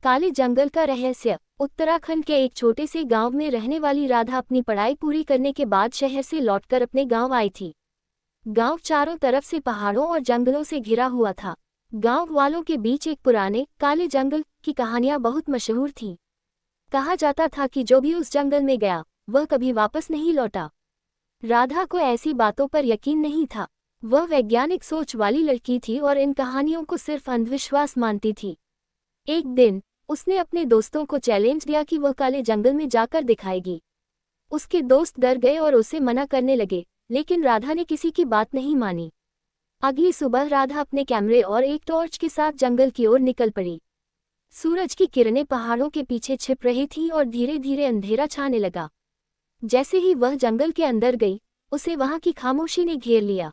काले जंगल का रहस्य। उत्तराखंड के एक छोटे से गांव में रहने वाली राधा अपनी पढ़ाई पूरी करने के बाद शहर से लौटकर अपने गांव आई थी। गांव चारों तरफ से पहाड़ों और जंगलों से घिरा हुआ था। गांव वालों के बीच एक पुराने काले जंगल की कहानियां बहुत मशहूर थीं। कहा जाता था कि जो भी उस जंगल में गया वह कभी वापस नहीं लौटा। राधा को ऐसी बातों पर यकीन नहीं था। वह वैज्ञानिक सोच वाली लड़की थी और इन कहानियों को सिर्फ अंधविश्वास मानती थी। एक दिन उसने अपने दोस्तों को चैलेंज दिया कि वह काले जंगल में जाकर दिखाएगी। उसके दोस्त डर गए और उसे मना करने लगे, लेकिन राधा ने किसी की बात नहीं मानी। अगली सुबह राधा अपने कैमरे और एक टॉर्च के साथ जंगल की ओर निकल पड़ी। सूरज की किरणें पहाड़ों के पीछे छिप रही थीं और धीरे धीरे अंधेरा छाने लगा। जैसे ही वह जंगल के अंदर गई, उसे वहां की खामोशी ने घेर लिया।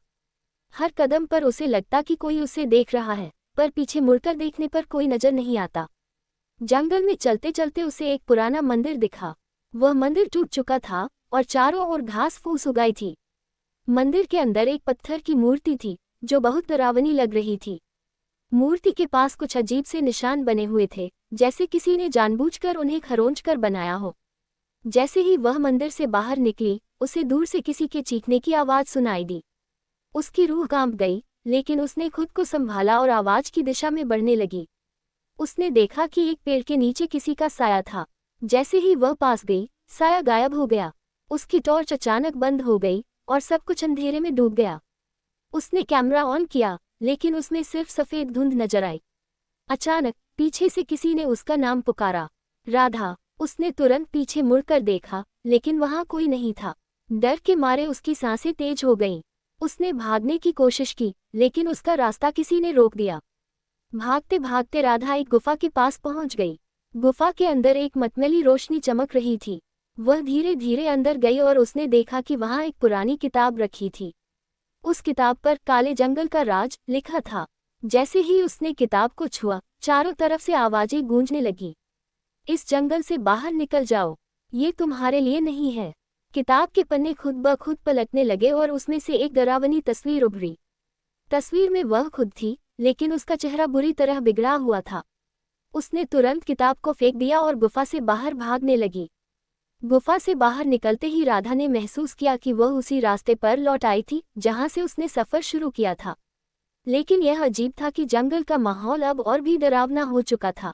हर कदम पर उसे लगता कि कोई उसे देख रहा है, पर पीछे मुड़कर देखने पर कोई नजर नहीं आता। जंगल में चलते चलते उसे एक पुराना मंदिर दिखा। वह मंदिर टूट चुका था और चारों ओर घास फूस उगाई थी। मंदिर के अंदर एक पत्थर की मूर्ति थी जो बहुत डरावनी लग रही थी। मूर्ति के पास कुछ अजीब से निशान बने हुए थे, जैसे किसी ने जानबूझकर उन्हें खरोंचकर बनाया हो। जैसे ही वह मंदिर से बाहर निकली, उसे दूर से किसी के चीखने की आवाज सुनाई दी। उसकी रूह कांप गई, लेकिन उसने खुद को संभाला और आवाज की दिशा में बढ़ने लगी। उसने देखा कि एक पेड़ के नीचे किसी का साया था। जैसे ही वह पास गई, साया गायब हो गया। उसकी टॉर्च अचानक बंद हो गई और सब कुछ अंधेरे में डूब गया। उसने कैमरा ऑन किया, लेकिन उसमें सिर्फ सफेद धुंध नजर आई। अचानक पीछे से किसी ने उसका नाम पुकारा, राधा। उसने तुरंत पीछे मुड़कर देखा, लेकिन वहां कोई नहीं था। डर के मारे उसकी सांसें तेज हो गईं। उसने भागने की कोशिश की, लेकिन उसका रास्ता किसी ने रोक दिया। भागते भागते राधा एक गुफा के पास पहुंच गई। गुफा के अंदर एक मटमैली रोशनी चमक रही थी। वह धीरे धीरे अंदर गई और उसने देखा कि वहां एक पुरानी किताब रखी थी। उस किताब पर काले जंगल का राज लिखा था। जैसे ही उसने किताब को छुआ, चारों तरफ से आवाजें गूंजने लगी। इस जंगल से बाहर निकल जाओ, ये तुम्हारे लिए नहीं है। किताब के पन्ने खुद ब खुद पलटने लगे और उसमें से एक डरावनी तस्वीर उभरी। तस्वीर में वह खुद थी, लेकिन उसका चेहरा बुरी तरह बिगड़ा हुआ था। उसने तुरंत किताब को फेंक दिया और गुफा से बाहर भागने लगी। गुफा से बाहर निकलते ही राधा ने महसूस किया कि वह उसी रास्ते पर लौट आई थी जहां से उसने सफर शुरू किया था। लेकिन यह अजीब था कि जंगल का माहौल अब और भी डरावना हो चुका था।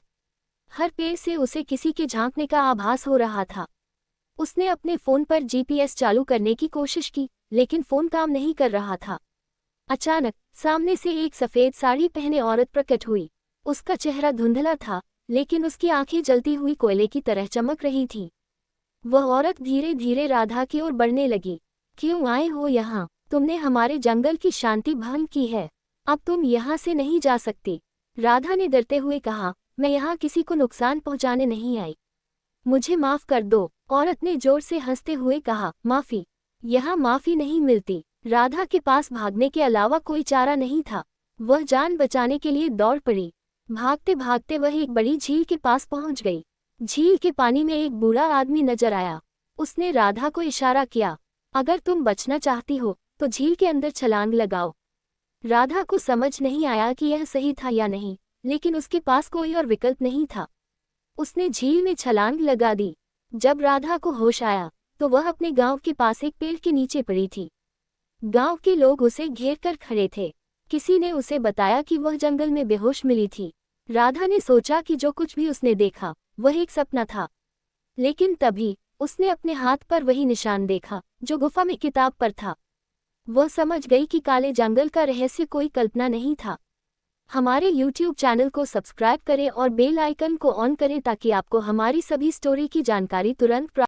हर पेड़ से उसे किसी के झांकने का आभास हो रहा था। उसने अपने फोन पर जीपीएस चालू करने की कोशिश की, लेकिन फोन काम नहीं कर रहा था। अचानक सामने से एक सफेद साड़ी पहने औरत प्रकट हुई। उसका चेहरा धुंधला था, लेकिन उसकी आंखें जलती हुई कोयले की तरह चमक रही थीं। वह औरत धीरे धीरे राधा की ओर बढ़ने लगी। क्यों आए हो यहाँ? तुमने हमारे जंगल की शांति भंग की है। अब तुम यहाँ से नहीं जा सकती। राधा ने डरते हुए कहा, मैं यहाँ किसी को नुकसान पहुँचाने नहीं आई। मुझे माफ कर दो। औरत ने जोर से हंसते हुए कहा, माफी? यहाँ माफी नहीं मिलती। राधा के पास भागने के अलावा कोई चारा नहीं था। वह जान बचाने के लिए दौड़ पड़ी। भागते भागते वह एक बड़ी झील के पास पहुंच गई। झील के पानी में एक बूढ़ा आदमी नजर आया। उसने राधा को इशारा किया, अगर तुम बचना चाहती हो तो झील के अंदर छलांग लगाओ। राधा को समझ नहीं आया कि यह सही था या नहीं, लेकिन उसके पास कोई और विकल्प नहीं था। उसने झील में छलांग लगा दी। जब राधा को होश आया तो वह अपने गांव के पास एक पेड़ के नीचे पड़ी थी। गांव के लोग उसे घेर कर खड़े थे। किसी ने उसे बताया कि वह जंगल में बेहोश मिली थी। राधा ने सोचा कि जो कुछ भी उसने देखा वह एक सपना था, लेकिन तभी उसने अपने हाथ पर वही निशान देखा जो गुफा में किताब पर था। वह समझ गई कि काले जंगल का रहस्य कोई कल्पना नहीं था। हमारे YouTube चैनल को सब्सक्राइब करें और बेल आइकन को ऑन करें ताकि आपको हमारी सभी स्टोरी की जानकारी तुरंत प्राप्त